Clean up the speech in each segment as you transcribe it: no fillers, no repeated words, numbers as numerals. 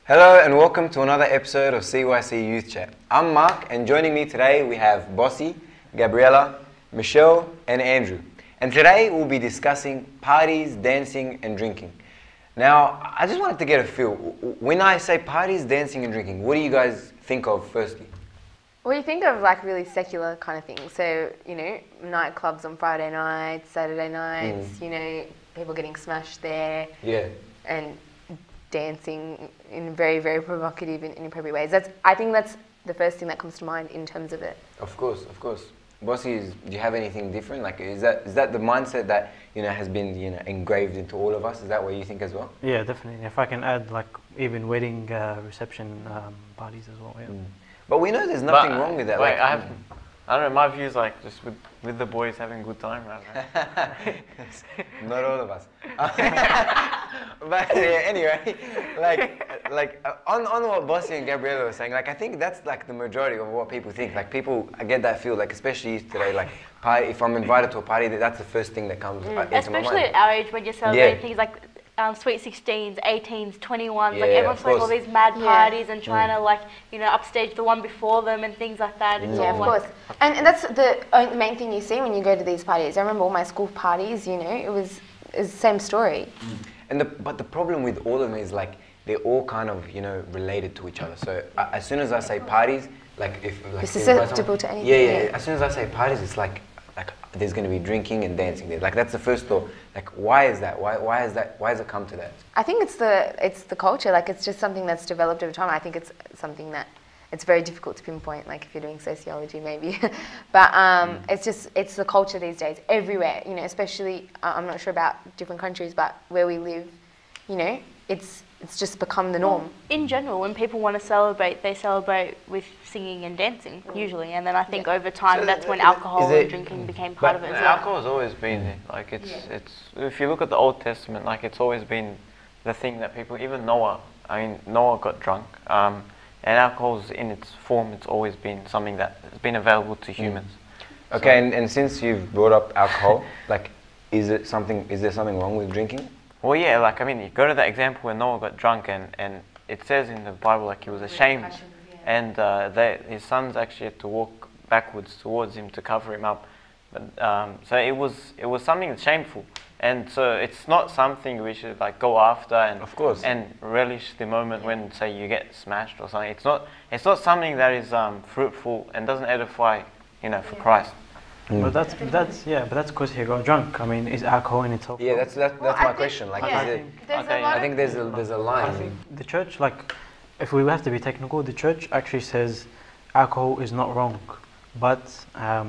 Hello and welcome to another episode of CYC Youth Chat. I'm Mark and joining me today we have Bossy, Gabriella, Michelle and Andrew. And today we'll be discussing parties, dancing and drinking. Now, I just wanted to get a feel. When I say parties, dancing and drinking, what do you guys think of firstly? Well, you think of like really secular kind of things. So, nightclubs on Friday nights, Saturday nights, people getting smashed there. Yeah. And dancing in very, very provocative and inappropriate ways. I think that's the first thing that comes to mind in terms of it. Of course. Bossy, do you have anything different? Like, is that the mindset that has been engraved into all of us? Is that what you think as well? Yeah, definitely. If I can add, like even wedding reception parties as well. Yeah. But we know there's nothing wrong with that. Wait, I don't know. My view is like just with the boys having a good time. Not all of us. But yeah, anyway, on what Bossy and Gabriella were saying, I think that's like the majority of what people think. Like I get that feel, especially today, party. If I'm invited to a party, that's the first thing that comes into my mind. Especially at our age when you're celebrating things like sweet 16s, 18s, 21s, everyone's throwing all these mad parties and trying to upstage the one before them and things like that. It's of course. And that's the main thing you see when you go to these parties. I remember all my school parties, it was the same story. But the problem with all of them is they're all kind of related to each other. So as soon as I say parties, you're susceptible to anything. Yeah. As soon as I say parties, it's like there's going to be drinking and dancing there. That's the first thought. Why is that? Why is that? Why has it come to that? I think it's the culture. It's just something that's developed over time. I think it's something that it's very difficult to pinpoint. If you're doing sociology, maybe, but it's the culture these days everywhere. Especially I'm not sure about different countries, but where we live, it's just become the norm. In general, when people want to celebrate, they celebrate with singing and dancing, usually. And then I think over time, that's when alcohol and drinking became part of it as well. Alcohol has always been there. It's if you look at the Old Testament, it's always been the thing that people, even Noah, Noah got drunk. And alcohol's in its form, it's always been something that has been available to humans. Okay, and since you've brought up alcohol, is there something wrong with drinking? Well, yeah, you go to that example where Noah got drunk and it says in the Bible he was ashamed and his sons actually had to walk backwards towards him to cover him up. But, so it was something that's shameful, and so it's not something we should go after and of course and relish the moment when say you get smashed or something. It's not something that is fruitful and doesn't edify for Christ. But that's because he got drunk. Is alcohol in itself? Yeah, that's my question. I think there's a line. I think the church, if we have to be technical, the church actually says alcohol is not wrong, but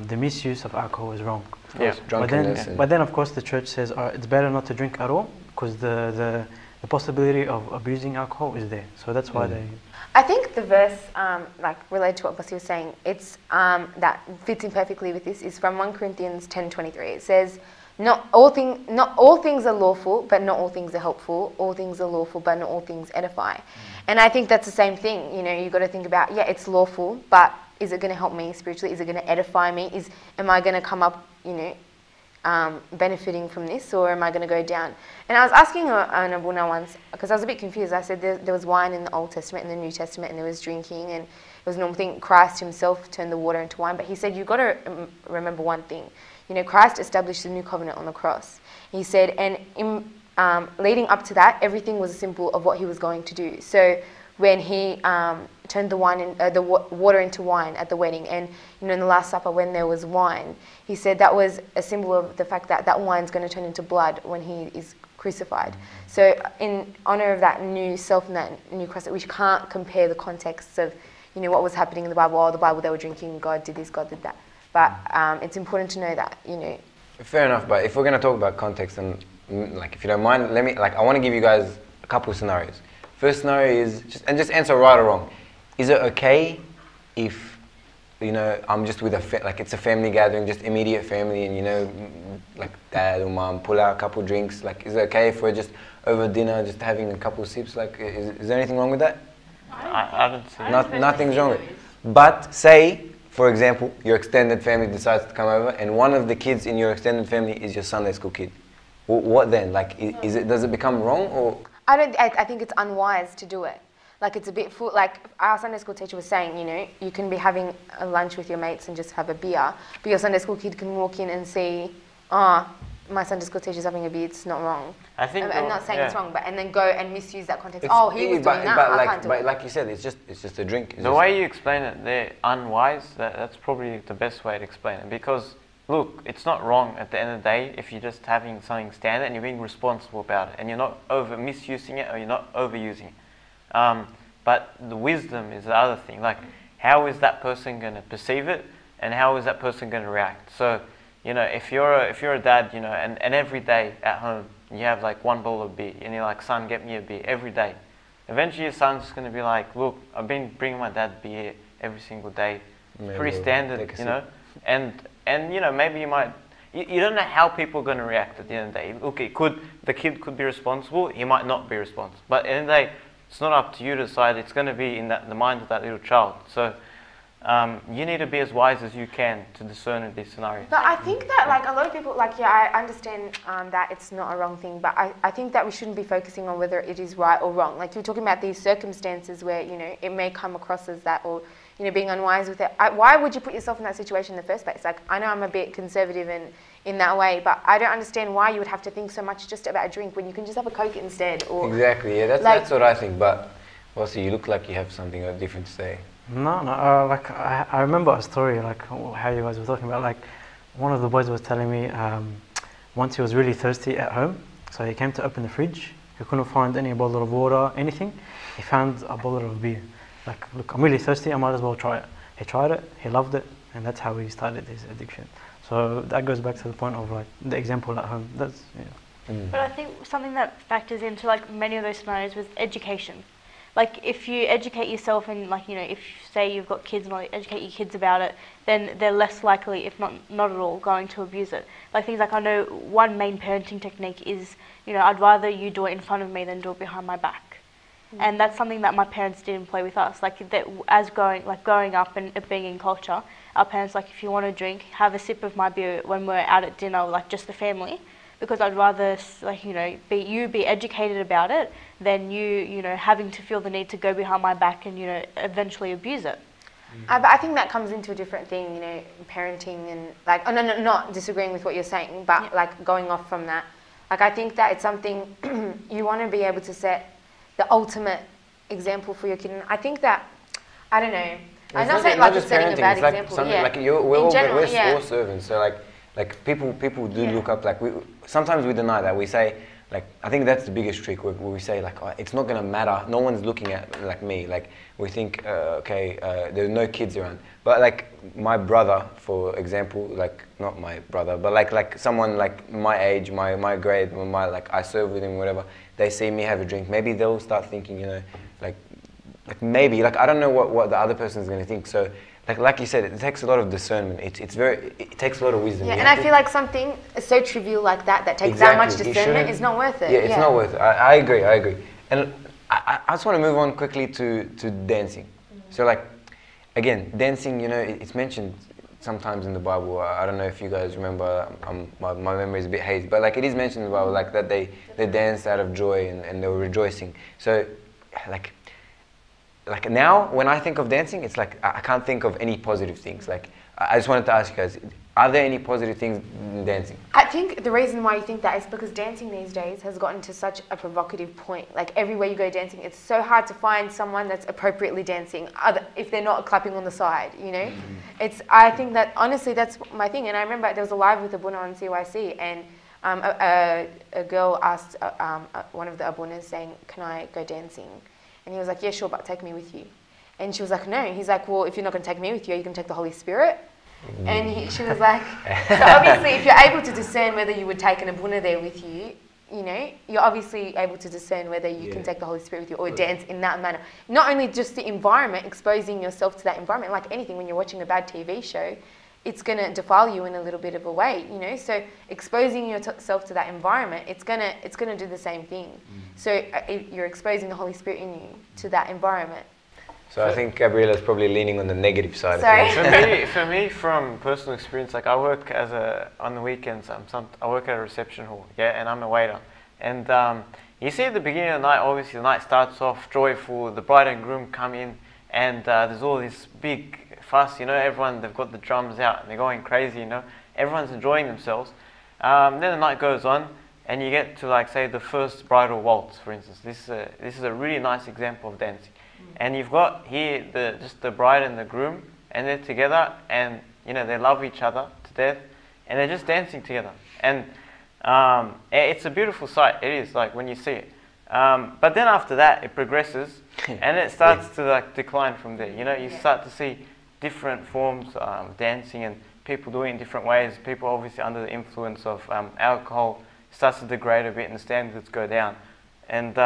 the misuse of alcohol is wrong. Yeah. But then of course the church says it's better not to drink at all because the possibility of abusing alcohol is there. So that's why they. I think the verse, related to what Bossy was saying, it's that fits in perfectly with this, is from 1 Corinthians 10:23. It says, not all things are lawful, but not all things are helpful. All things are lawful, but not all things edify. And I think that's the same thing. You've got to think about, it's lawful, but is it going to help me spiritually? Is it going to edify me? Am I going to come up, benefiting from this, or am I going to go down? And I was asking an Abuna once, because I was a bit confused. I said there was wine in the Old Testament and the New Testament, and there was drinking, and it was a normal thing. Christ himself turned the water into wine, but he said you've got to remember one thing. Christ established the new covenant on the cross. He said, and leading up to that, everything was a symbol of what he was going to do. So when he turned the water into wine at the wedding, and in the Last Supper when there was wine, he said that was a symbol of the fact that wine's going to turn into blood when he is crucified. So in honor of that new self and that new cross, we can't compare the contexts of what was happening in the Bible. The Bible they were drinking, God did this, God did that. But it's important to know that Fair enough, but if we're going to talk about context, and if you don't mind, I want to give you guys a couple of scenarios. First scenario is just answer right or wrong. Is it okay if I'm just with it's a family gathering, just immediate family, and dad or mom pull out a couple of drinks? Is it okay if we're just over dinner, just having a couple of sips? Is there anything wrong with that? I don't see. Nothing's wrong with it. But say, for example, your extended family decides to come over, and one of the kids in your extended family is your Sunday school kid. What then? Does it become wrong or? I think it's unwise to do it. like it's a bit full. Like our Sunday school teacher was saying, you know, you can be having a lunch with your mates and just have a beer, but your Sunday school kid can walk in and see, my Sunday school teacher's having a beer, it's not wrong. I think I'm not saying it's wrong, but and then go and misuse that context. It's, he was doing that. But I like, can't do but it. like you said, it's just a drink. The way you explain it, they're unwise. That's probably the best way to explain it. Because look, it's not wrong at the end of the day if you're just having something standard and you're being responsible about it, and you're not misusing it or you're not overusing it. But the wisdom is the other thing. Like, how is that person going to perceive it, and how is that person going to react? So, you know, if you're a dad, you know, and every day at home you have like one bowl of beer, and you're like, son, get me a beer every day. Eventually your son's just going to be like, look, I've been bringing my dad beer every single day. It's pretty standard, you know. And you know, maybe you might, you don't know how people are going to react at the end of the day. Look, the kid could be responsible, he might not be responsible. But at the end of the day, it's not up to you to decide. It's going to be in the mind of that little child. So you need to be as wise as you can to discern in these scenarios. But I think that, like, a lot of people, like, yeah, I understand that it's not a wrong thing, but I think that we shouldn't be focusing on whether it is right or wrong. Like, you're talking about these circumstances where, you know, it may come across as that, or, you know, being unwise with it. Why would you put yourself in that situation in the first place? Like, I know I'm a bit conservative in that way, but I don't understand why you would have to think so much just about a drink when you can just have a Coke instead. Or exactly, yeah, that's what I think. But also, you look like you have something different to say. No, like I remember a story, like how you guys were talking about, like one of the boys was telling me once he was really thirsty at home, so he came to open the fridge, he couldn't find any bottle of water, anything, he found a bottle of beer. Like, look, I'm really thirsty, I might as well try it. He tried it, he loved it, and that's how he started his addiction. So that goes back to the point of like the example at home. That's, yeah. But I think something that factors into like many of those scenarios was education. Like, if you educate yourself and, like, you know, if say you've got kids and like, educate your kids about it, then they're less likely, if not at all, going to abuse it. Like, things like, I know one main parenting technique is, you know, I'd rather you do it in front of me than do it behind my back. And that's something that my parents did employ with us. Like, that as growing up and it being in culture, our parents, like, if you want to drink, have a sip of my beer when we're out at dinner, like just the family. Because I'd rather, like, you know, be educated about it than you know, having to feel the need to go behind my back and, you know, eventually abuse it. But I think that comes into a different thing, you know, parenting and, like, no, not disagreeing with what you're saying, but like going off from that. Like, I think that it's something you want to be able to set the ultimate example for your kid. And I think that, I don't know, I'm not saying like just setting a bad example. Like we're all servants, so like people do look up. Like sometimes we deny that. We say, like, I think that's the biggest trick where we say, like, oh, it's not gonna matter. No one's looking at like me. Like, we think, there's no kids around. But like my brother, for example, like not my brother, but like someone like my age, my grade, like I serve with him, whatever. They see me have a drink. Maybe they'll start thinking, you know, like maybe, like, I don't know what the other person's gonna think. So. Like you said, it takes a lot of discernment. It takes a lot of wisdom. Yeah, and I feel like something so trivial like that takes that much discernment is not worth it. Yeah, it's not worth it. I agree. And I just want to move on quickly to dancing. So, like, again, dancing, you know, it's mentioned sometimes in the Bible. I don't know if you guys remember. My memory is a bit hazy, but like it is mentioned in the Bible, like that they danced out of joy and they were rejoicing. So, like now, when I think of dancing, it's like I can't think of any positive things. Like, I just wanted to ask you guys, are there any positive things in dancing? I think the reason why you think that is because dancing these days has gotten to such a provocative point. Like, everywhere you go dancing, it's so hard to find someone that's appropriately dancing if they're not clapping on the side, you know? I think that, honestly, that's my thing. And I remember there was a live with Abuna on CYC, and a girl asked one of the Abunas saying, can I go dancing? And he was like, yeah, sure, but take me with you. And she was like, no. He's like, well, if you're not going to take me with you, are you going to take the Holy Spirit? And she was like, so obviously, if you're able to discern whether you would take an Abuna there with you, you know, you're obviously able to discern whether you can take the Holy Spirit with you or dance in that manner. Not only just the environment, exposing yourself to that environment, like anything, when you're watching a bad TV show, it's going to defile you in a little bit of a way, you know. So exposing yourself to that environment, it's gonna do the same thing. So you're exposing the Holy Spirit in you to that environment. So I think Gabriella's probably leaning on the negative side. Sorry. Of things. For me, from personal experience, like I work on the weekends. I work at a reception hall, and I'm a waiter. And you see at the beginning of the night, obviously the night starts off joyful, the bride and groom come in, and there's all this big fuss, you know, everyone, they've got the drums out and they're going crazy, you know, everyone's enjoying themselves. Then the night goes on, and you get to, like, say, the first bridal waltz, for instance. This is a really nice example of dancing. And you've got here just the bride and the groom, and they're together, and, you know, they love each other to death, and they're just dancing together. And it's a beautiful sight. It is, like, when you see it. But then after that, it progresses, and it starts to, like, decline from there. You know, you start to see different forms of dancing, and people doing it in different ways. People obviously under the influence of alcohol starts to degrade a bit, and the standards go down. And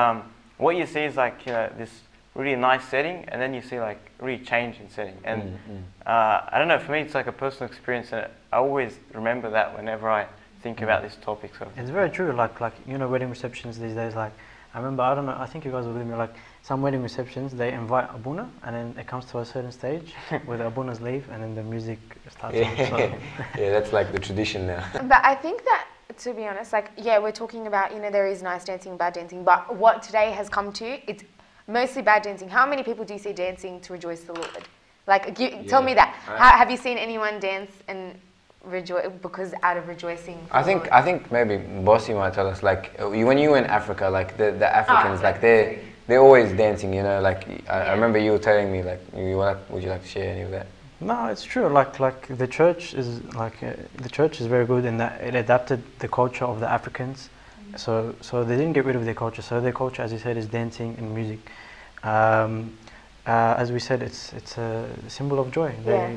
what you see is, like, you know, this really nice setting, and then you see, like, really change in setting. And I don't know, for me it's like a personal experience, and I always remember that whenever I think about this topic. So it's very true. Like you know, wedding receptions these days. Like I remember, I don't know, I think you guys will with me. Like some wedding receptions, they invite abuna, and then it comes to a certain stage where the abunas leave, and then the music starts. So. Yeah, that's like the tradition now. But I think that, to be honest, like, yeah, we're talking about, you know, there is nice dancing, bad dancing, but what today has come to, it's mostly bad dancing. How many people do you see dancing to rejoice the Lord? Like, tell me that. Have you seen anyone dance and rejoice because out of rejoicing? I think maybe Bossy might tell us, like, when you were in Africa, like the Africans, like they're always dancing, you know. Like I remember you were telling me, like, would you like to share any of that? No, it's true. Like the church is very good in that it adapted the culture of the Africans. So they didn't get rid of their culture. So their culture, as you said, is dancing and music. As we said, it's a symbol of joy.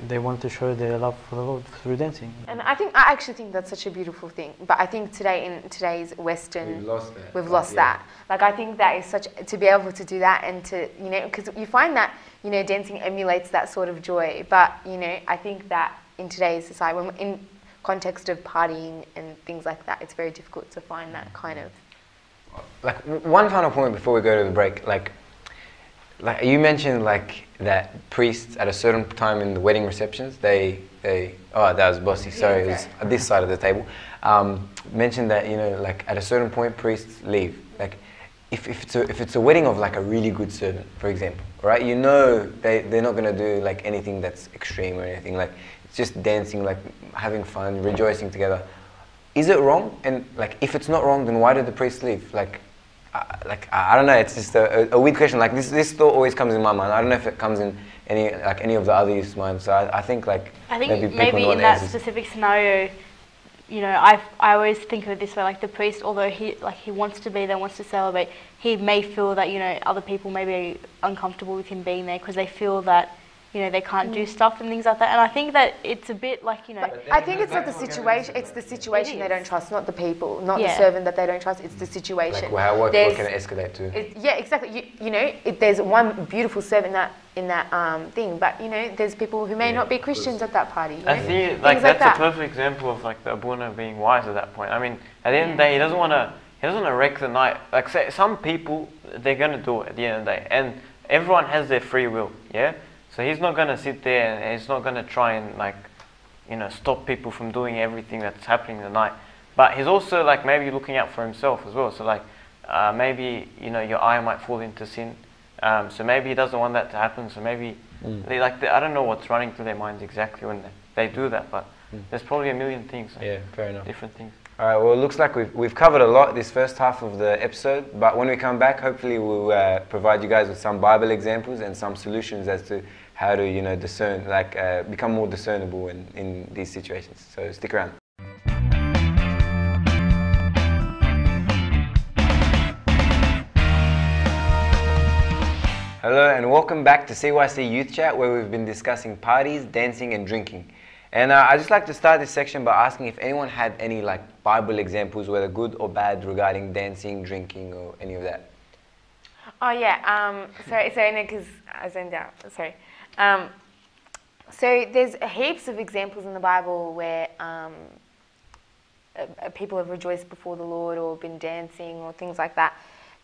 They want to show their love for the Lord through dancing. And I actually think that's such a beautiful thing. But I think today, in today's Western, we've lost that. Like, I think that is such, to be able to do that, and to, you know, because you find that, you know, dancing emulates that sort of joy. But, you know, I think that in today's society, when in context of partying and things like that, it's very difficult to find that kind of. Like, one final point before we go to the break, like you mentioned, like, that priests at a certain time in the wedding receptions, they oh, that was Bossy, sorry, it was at this side of the table, mentioned that, you know, like, at a certain point priests leave. Like, if it's a wedding of, like, a really good servant, for example, right, you know they're not going to do, like, anything that's extreme or anything. Like, it's just dancing, like, having fun, rejoicing together. Is it wrong? And, like, if it's not wrong, then why did the priest leave? Like, I don't know, it's just a weird question. Like, this thought always comes in my mind. I don't know if it comes in any of the other youth's minds. So I think maybe in that specific scenario, you know, I always think of it this way, like the priest, although he wants to be there, wants to celebrate, he may feel that, you know, other people may be uncomfortable with him being there because they feel that, you know, they can't do stuff and things like that. And I think that it's a bit like, you know... I think it's not the situation, it's the situation they don't trust, not the people, not the servant that they don't trust, it's the situation. Like, what can it escalate to? Yeah, exactly. You know, there's one beautiful servant in that thing, but, you know, there's people who may not be Christians at that party. I see, like, that's a perfect example of, like, the abuna being wise at that point. I mean, at the end of the day, he doesn't want to wreck the night. Like, say, some people, they're going to do it at the end of the day, and everyone has their free will, yeah? So he's not going to sit there and he's not going to try and, like, you know, stop people from doing everything that's happening tonight. But he's also, like, maybe looking out for himself as well. So, like, maybe, you know, your eye might fall into sin. So maybe he doesn't want that to happen. So maybe, I don't know what's running through their minds exactly when they do that. But there's probably a million things. Yeah, fair enough. Different things. All right, well, it looks like we've covered a lot this first half of the episode. But when we come back, hopefully we'll provide you guys with some Bible examples and some solutions as to how to, you know, discern, like, become more discernible in these situations. So stick around. Hello and welcome back to CYC Youth Chat, where we've been discussing parties, dancing and drinking. And I'd just like to start this section by asking if anyone had any, like, Bible examples, whether good or bad, regarding dancing, drinking or any of that. Oh yeah, sorry, because I zoned out, sorry. So there's heaps of examples in the Bible where people have rejoiced before the Lord or been dancing or things like that.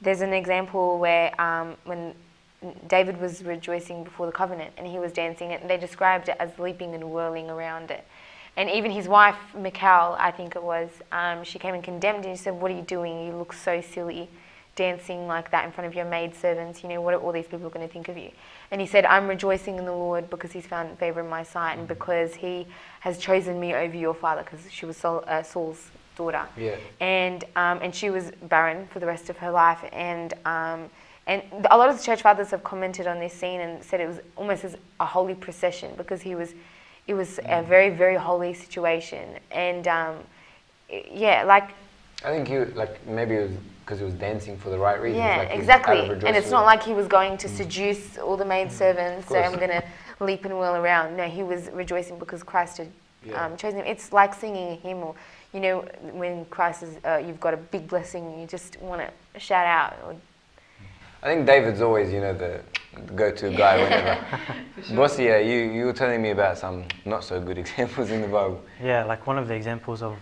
There's an example where when David was rejoicing before the covenant and he was dancing, and they described it as leaping and whirling around it. And even his wife, Michal, I think it was, she came and condemned him and she said, "What are you doing? You look so silly dancing like that in front of your maidservants? You know, what are all these people going to think of you? And he said, I'm rejoicing in the Lord because he's found favor in my sight and because he has chosen me over your father, because she was Saul's daughter. Yeah. And she was barren for the rest of her life. And a lot of the church fathers have commented on this scene and said it was almost as a holy procession, because it was a very, very holy situation. And yeah, like, I think maybe it was because he was dancing for the right reasons. yeah, like exactly. out of And it's not like he was going to seduce all the maidservants, so I'm going to leap and whirl around. No, he was rejoicing because Christ had chosen him. It's like singing a hymn, or, you know, when Christ is, you've got a big blessing, you just want to shout out. Or, I think David's always, you know, the go-to guy whenever. Sure. Bossy, you were telling me about some not so good examples in the Bible. Yeah, like one of the examples of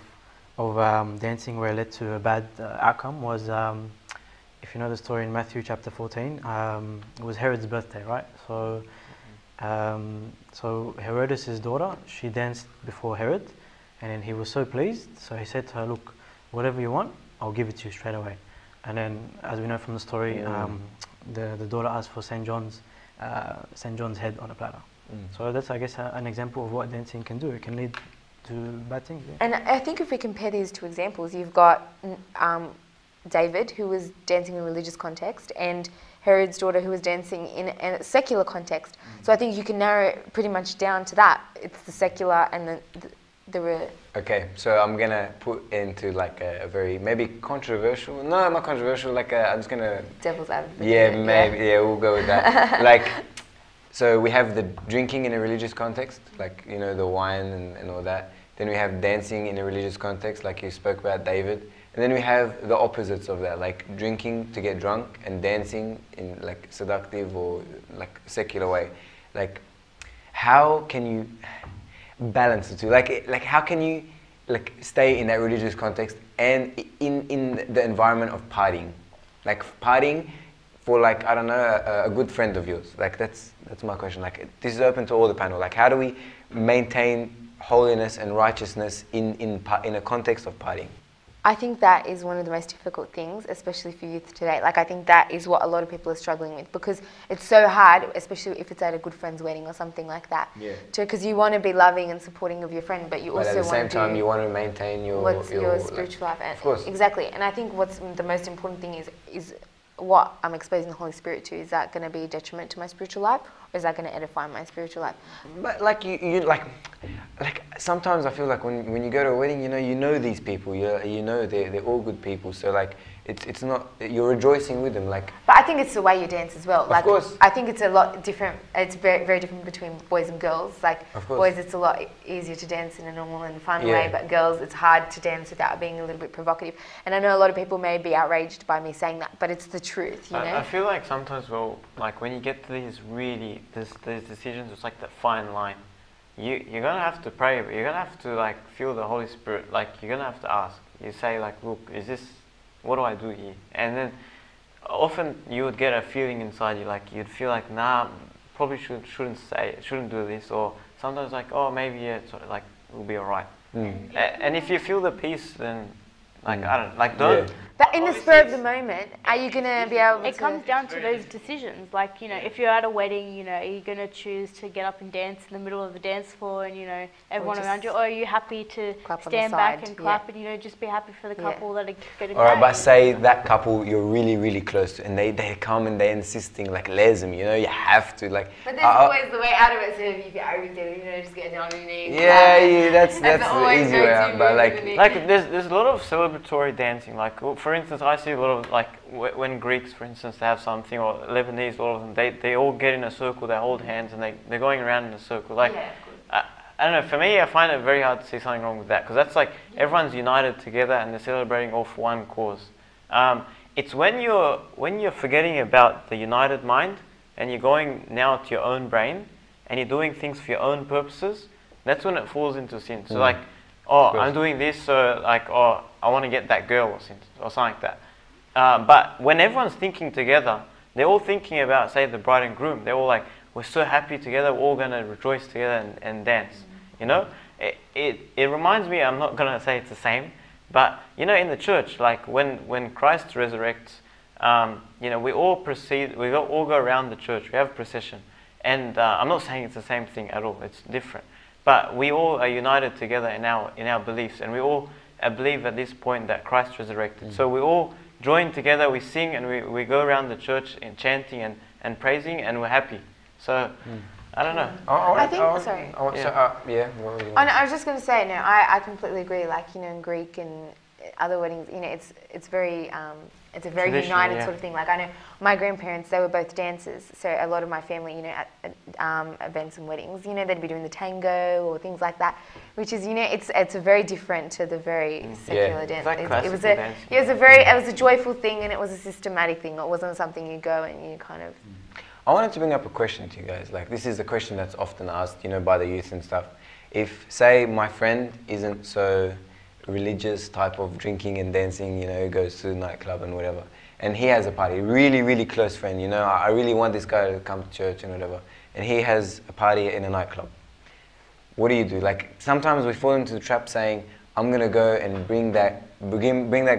dancing where it led to a bad outcome was, if you know the story in Matthew chapter 14, it was Herod's birthday, right? So, so Herodes' daughter, she danced before Herod, and then he was so pleased, so he said to her, look, whatever you want, I'll give it to you straight away. And then, as we know from the story, the daughter asked for St. John's head on a platter. So that's, I guess, an example of what dancing can do. It can lead to bad things. Yeah. And I think if we compare these two examples, you've got David, who was dancing in a religious context, and Herod's daughter, who was dancing in a secular context. So I think you can narrow it pretty much down to that. It's the secular and the Okay, so I'm gonna put into like a very maybe controversial. No, not controversial. Like I'm just gonna. Devil's advocate. Yeah, maybe. Yeah, we'll go with that. Like, so we have the drinking in a religious context, like, you know, the wine and all that. Then we have dancing in a religious context, like you spoke about, David. And then we have the opposites of that, like drinking to get drunk and dancing in like seductive or like secular way. Like, how can you balance the two? Like how can you like stay in that religious context and in the environment of partying? Like partying for, like, I don't know, a good friend of yours. Like that's my question. Like, this is open to all the panel. Like, how do we maintain holiness and righteousness in a context of partying? I think that is one of the most difficult things, especially for youth today. Like, I think that is what a lot of people are struggling with, because it's so hard, especially if it's at a good friend's wedding or something like that. Yeah. Because you want to be loving and supporting of your friend, but you also want to. At the same time, you want to maintain your spiritual life. And of course. Exactly. And I think what's the most important thing is what I'm exposing the Holy Spirit to. Is that going to be a detriment to my spiritual life, or is that going to edify my spiritual life? But like you like sometimes I feel like when you go to a wedding, you know these people, you know they're all good people. So like it's not, you're rejoicing with them, like. But I think it's the way you dance as well. Like, of course. I think it's a lot different. It's very, very different between boys and girls. Like, boys, it's a lot easier to dance in a normal and fun way, but girls, it's hard to dance without being a little bit provocative. And I know a lot of people may be outraged by me saying that, but it's the truth, you know? I feel like sometimes, like when you get to these these decisions, it's like that fine line. You're gonna have to pray, but you're gonna have to like feel the Holy Spirit. Like, you're gonna have to ask. You say like, look, what do I do here? And then often you would get a feeling inside you, like you'd feel like, nah, probably shouldn't do this, or sometimes like, oh, maybe it's like it'll be alright. And if you feel the peace, then like don't. Yeah. But in the spur of the moment, are you gonna be able to? It comes down to those decisions. Like, if you're at a wedding, are you gonna choose to get up and dance in the middle of the dance floor, and everyone around you, or are you happy to stand back and clap and just be happy for the couple that are getting married? Alright, but say that couple you're really, really close to, and they come and they're insisting, like, lesm, you have to, like. But there's always the way out of it. So if you get just get down on your knees. Yeah, that's the easy way out. But like there's a lot of celebratory dancing. Like, for instance, I see a lot of, like, when Greeks, for instance, they have something, or Lebanese, a lot of them, they all get in a circle, they hold hands, and they're going around in a circle. Like, I don't know, for me, I find it very hard to see something wrong with that, because that's like everyone's united together and they're celebrating all for one cause. It's when you're forgetting about the united mind and you're going now to your own brain and you're doing things for your own purposes, that's when it falls into sin. So like, I'm doing this, so like, I want to get that girl or something like that. But when everyone's thinking together, they're all thinking about, say, the bride and groom. They're all like, we're so happy together, we're all going to rejoice together and dance. It reminds me, I'm not going to say it's the same, but in the church, like when Christ resurrects, you know, we all proceed, we all go around the church, we have a procession. And I'm not saying it's the same thing at all, it's different. But we all are united together in our beliefs, and we all believe at this point that Christ resurrected. So we all join together, we sing, and we go around the church in chanting and praising, and we're happy. So, I don't know. Sorry. What were you Oh, no, I was just going to say, no, I completely agree. Like, you know, in Greek and other weddings, you know, it's very it's a very united sort of thing. Like, I know my grandparents, they were both dancers, so a lot of my family, you know, at events and weddings, you know, they'd be doing the tango or things like that, which is, you know, it's very different to the very secular dance. Like it was a joyful thing, and it was a systematic thing. It wasn't something you go and you kind of. I wanted to bring up a question to you guys. Like, this is a question that's often asked, you know, by the youth and stuff. If, say, my friend isn't so religious type of drinking and dancing, you know, goes to the nightclub and whatever, and he has a party, really, really close friend, you know, I really want this guy to come to church and whatever, and he has a party in a nightclub. What do you do? Like, sometimes we fall into the trap saying, I'm going to go and bring that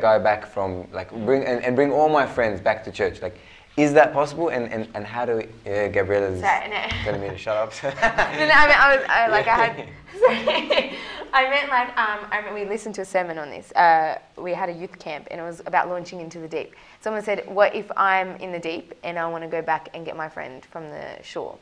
guy back from, like, bring all my friends back to church. Like, is that possible? And how do we... Gabriella's telling me to shut up. We listened to a sermon on this. We had a youth camp, and it was about launching into the deep. Someone said, what if I'm in the deep and I want to go back and get my friend from the shore?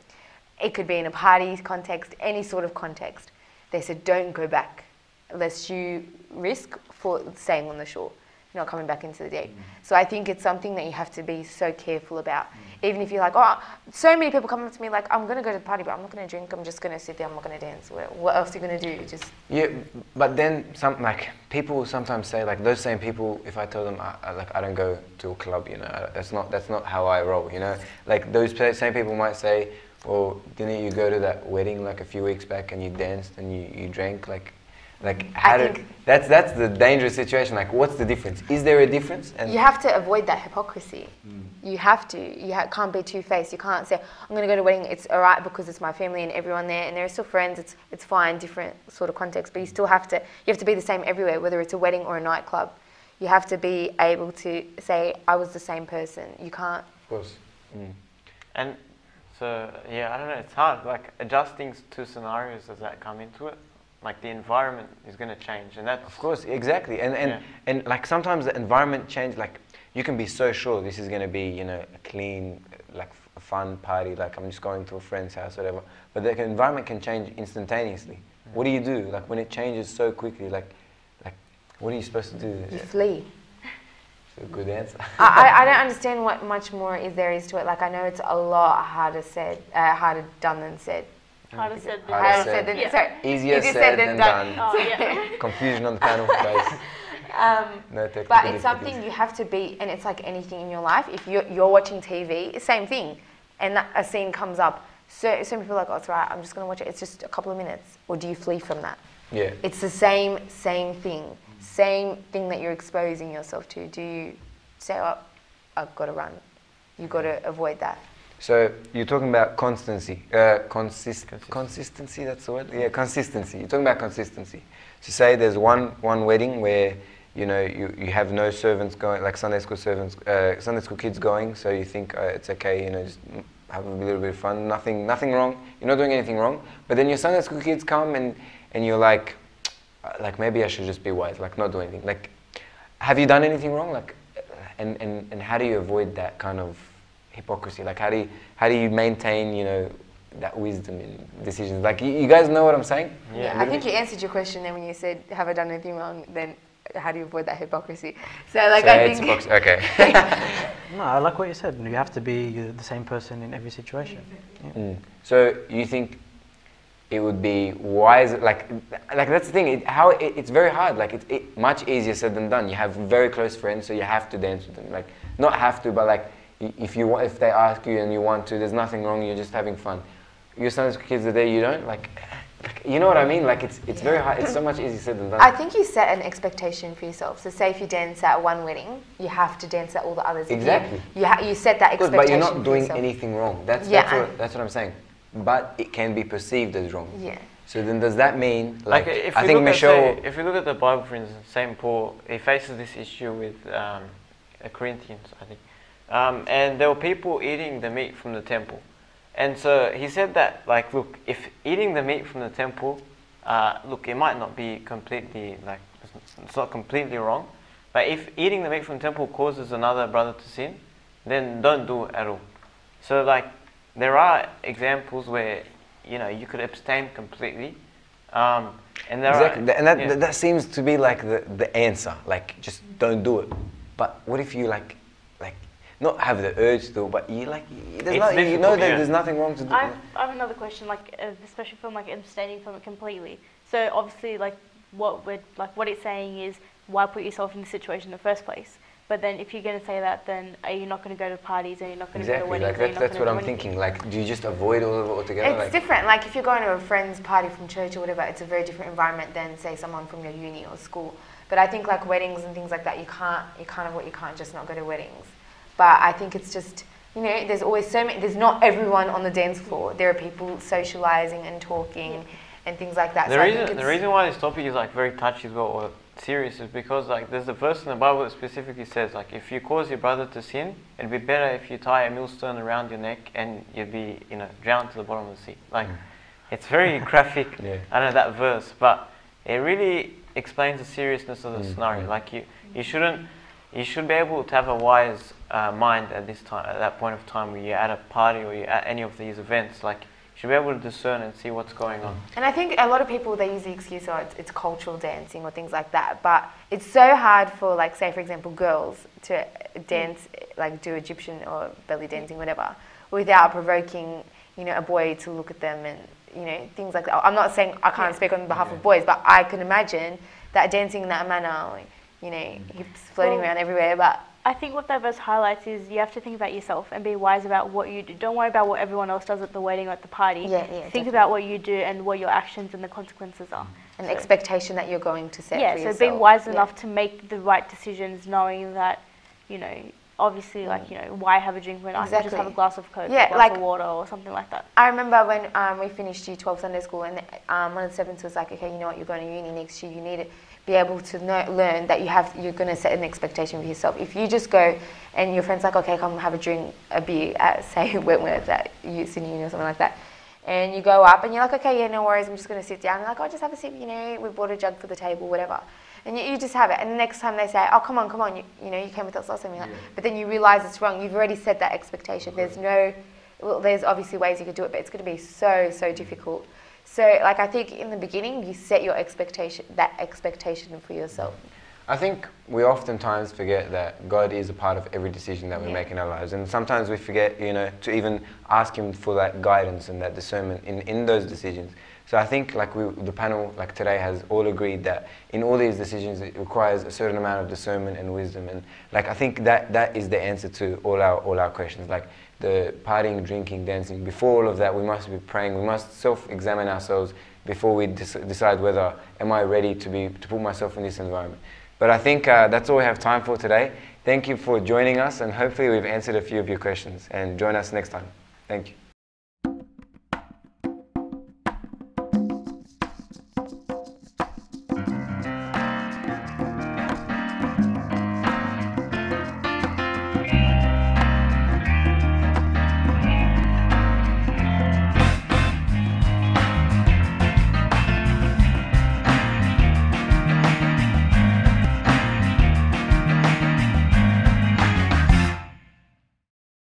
It could be in a party context, any sort of context. They said, don't go back unless you risk for staying on the shore, not coming back into the deep. So I think it's something that you have to be so careful about. Even if you're like, oh, so many people come up to me like, I'm going to go to the party, but I'm not going to drink, I'm just going to sit there, I'm not going to dance. What else are you going to do? Just Yeah, but then people will sometimes say, like, those same people, if I tell them, I don't go to a club, you know, that's not how I roll, you know. Like, those same people might say, well, didn't you go to that wedding like a few weeks back and you danced and you drank, that's the dangerous situation. Like, what's the difference? Is there a difference? And you have to avoid that hypocrisy. You have to. You can't be two-faced. You can't say, I'm going to go to a wedding, it's all right because it's my family and everyone there, and they're still friends, it's fine, different sort of context, but you have to be the same everywhere, whether it's a wedding or a nightclub. You have to be able to say, I was the same person. You can't. Of course. And so, yeah, I don't know, it's hard. Like, adjusting to scenarios, does that come into it? Like, the environment is going to change, and that's... Of course, exactly. And like, sometimes the environment change, like, you can be so sure this is going to be, you know, a clean, like, a fun party, like, I'm just going to a friend's house, whatever. But the environment can change instantaneously. What do you do? Like, when it changes so quickly, like, what are you supposed to do? You flee. It's a good answer. I don't understand what much more there is to it. Like, I know it's a lot harder done than said. Harder said than Harder done. said than sorry. Easier said than done. Oh, yeah. Confusion on the panel, guys. No technical but it's difficulties. something you have to be, and it's like anything in your life. If you're watching TV, same thing, and a scene comes up, so some people are like, oh, it's right, I'm just going to watch it. It's just a couple of minutes. Or do you flee from that? Yeah. It's the same thing. Same thing that you're exposing yourself to. Do you say, oh, I've got to run? You've got to avoid that. So you're talking about constancy. Consistency, that's the word? Yeah, consistency. You're talking about consistency. So say there's one wedding where, you know, you have no servants going, like Sunday school kids going, so you think it's okay, you know, just have a little bit of fun, nothing wrong, you're not doing anything wrong. But then your Sunday school kids come and you're like maybe I should just be wise, like not do anything. Like, have you done anything wrong? Like, and how do you avoid that kind of hypocrisy? Like, how do you maintain, you know, that wisdom in decisions? Like, you guys know what I'm saying? Yeah, I think you answered your question then when you said, have I done anything wrong? Then how do you avoid that hypocrisy? So, like, so I think... Okay. No, I like what you said. You have to be the same person in every situation. Yeah. So you think it would be wise, like that's the thing, it's very hard, like it's much easier said than done. You have very close friends, so you have to dance with them. Like, not have to, but like, if they ask you and you want to, there's nothing wrong, you're just having fun. Your son's kids are there, you don't, like you know what I mean? Like, it's very hard, it's so much easier said than done. I think you set an expectation for yourself. So say if you dance at one wedding, you have to dance at all the others. Exactly. You set that expectation. But you're not doing anything wrong. That's what I'm saying. But it can be perceived as wrong. Yeah. So then does that mean, like if you look at the Bible, for instance, St. Paul, he faces this issue with Corinthians, I think. and there were people eating the meat from the temple. And so he said that, like, look, if eating the meat from the temple, look, it might not be completely, like, it's not completely wrong, but if eating the meat from the temple causes another brother to sin, then don't do it at all. So, like, there are examples where, you know, you could abstain completely, and there Exactly, are, and that seems to be like the answer, like, just don't do it. But what if you like not have the urge to do it, but you like, there's It's not, you know difficult, that yeah. there's nothing wrong to do. I have another question, like especially from like abstaining from it completely. So obviously, like what it's saying is, why put yourself in the situation in the first place? But then if you're going to say that, then are you not going to go to parties? Are you not going to go to Exactly, weddings? like that's what I'm thinking. Like, do you just avoid all of it altogether? It's Like, different. Like if you're going to a friend's party from church or whatever, it's a very different environment than say someone from your uni or school. But I think like weddings and things like that, you can't just not go to weddings. But I think it's just, you know, there's always so many. There's not everyone on the dance floor. There are people socializing and talking and things like that. The reason why this topic is like very touchy as well, or serious, is because like there's a verse in the Bible that specifically says like if you cause your brother to sin, it'd be better if you tie a millstone around your neck and you'd be, you know, drowned to the bottom of the sea. Like it's very graphic. I know that verse, but it really explains the seriousness of the scenario. Like you should be able to have a wise mind at this time, at that point of time where you're at a party or you're at any of these events. Like you should be able to discern and see what's going on. And I think a lot of people, they use the excuse, oh, it's cultural dancing or things like that. But it's so hard for, like, say, for example, girls to dance, like do Egyptian or belly dancing, whatever, without provoking, you know, a boy to look at them and, you know, things like that. I'm not saying I can't speak on behalf of boys, but I can imagine that dancing in that manner, like, you know, hips floating around everywhere, but I think what that verse highlights is you have to think about yourself and be wise about what you do. Don't worry about what everyone else does at the wedding or at the party. Think definitely. about what you do and what your actions and the consequences are. an expectation that you're going to set for yourself. So being wise enough to make the right decisions, knowing that, you know, obviously, like, you know, why have a drink when I can just have a glass of Coke or a glass of water or something like that. I remember when we finished Year 12 Sunday School and one of the servants was like, okay, you know what, you're going to uni next year, you need to be able to learn that you're going to set an expectation for yourself. If you just go and your friend's like, okay, come have a beer at, say, Wentworth at Sydney Uni or something like that, and you go up and you're like, okay, yeah, no worries, I'm just going to sit down. And they're like, oh, just have a sip, you know, we brought a jug for the table, whatever. And you just have it. And the next time they say, oh, come on, you know, you came with us last time. But then you realise it's wrong. You've already set that expectation. There's obviously ways you could do it, but it's going to be so difficult. So, like, I think in the beginning, you set your expectation for yourself. I think we oftentimes forget that God is a part of every decision that we make in our lives. And sometimes we forget, you know, to even ask Him for that guidance and that discernment in those decisions. So I think, like, the panel, like today, has all agreed that in all these decisions, it requires a certain amount of discernment and wisdom. And, like, I think that is the answer to all our questions. Like, the partying, drinking, dancing, before all of that, we must be praying. We must self-examine ourselves before we decide whether, am I ready to put myself in this environment. But I think that's all we have time for today. Thank you for joining us, and hopefully we've answered a few of your questions. And join us next time. Thank you.